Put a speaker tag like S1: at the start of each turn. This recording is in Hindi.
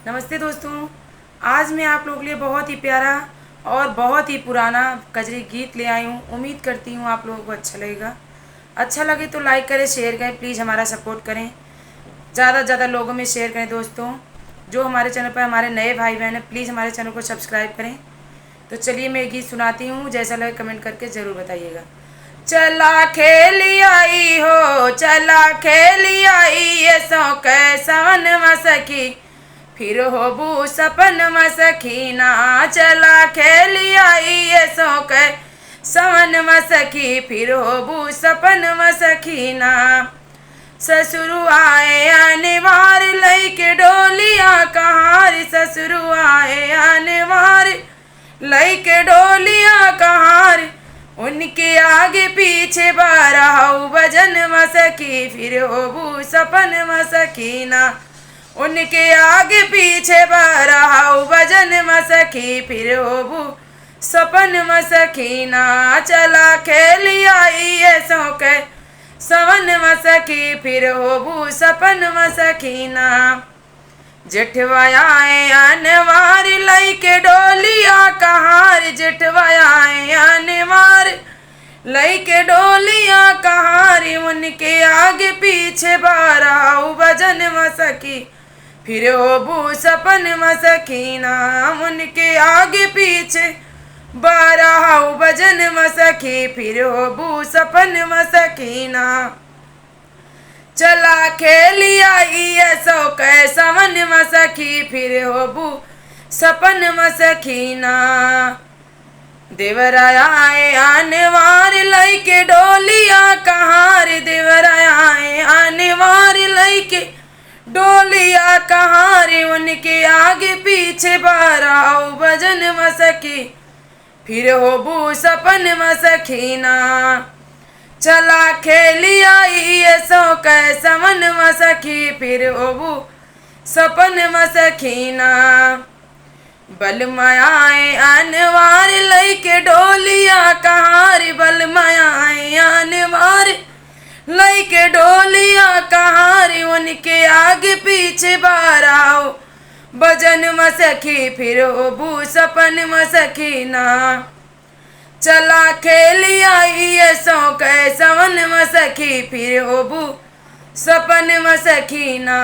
S1: नमस्ते दोस्तों। आज मैं आप लोगों के लिए बहुत ही प्यारा और बहुत ही पुराना कजरी गीत ले आई हूँ। उम्मीद करती हूँ आप लोगों को अच्छा लगेगा। अच्छा लगे तो लाइक करें, शेयर करें, प्लीज़ हमारा सपोर्ट करें, ज़्यादा से ज़्यादा लोगों में शेयर करें। दोस्तों जो हमारे चैनल पर हमारे नए भाई बहन हैं, प्लीज़ हमारे चैनल को सब्सक्राइब करें। तो चलिए मैं गीत सुनाती हूँ, जैसा लगे कमेंट करके ज़रूर बताइएगा। चला खेली आई हो, चला खेली आई ये सौ कैसन मसकी, फिर होबू सपन मसखीना। चला खेली आई ये सौ कैसन मसकी, फिर होबू सपन मसखीना। ससुर आए अनिवार लैके डोलिया कहार, ससुर आए अनिवार लैके डोलिया कहार। उनके आगे पीछे बारहु भजन मसकी, फिर होबू सपन मसकीना। उनके आगे पीछे बारहु भजन मसकी, फिर होबू सपन मसकीना। चला खेली आई ये सौके सवन मसकी, फिर होबू सपन मसकीना। जेठवायाए अनवार लैके डोलिया कहार, जेठवायाए अनवार लैके डोलिया कहार। उनके आगे पीछे बारहु भजन मसकी, फिर होबू सपन मसकीना। उनके आगे पीछे बारहु भजन मसकी, फिर होबू सपन मसकीना। चला खेली आई ये सौ कैसन मसकी, फिर होबू सपन मसकीना। देवराए अनवार लैके डोलिया कहार, देवराए अनवार लैके डोलिया कहार। उनके आगे पीछे बारहु भजन मसकी, फिर होबू सपन मसकीना। चला खेली आई ये सौ कैसन मसकी, फिर होबू सपन मसकीना। बलमायाए अनवार लैके डोलिया कहार, बलमायाए अनवार लैके डोलिया कहार। उनके आगे पीछे बारहु भजन मसकी, फिर होबू सपन मसकीना। चला खेली आई ये सौ कैसन मसकी, फिर होबू सपन मसकीना।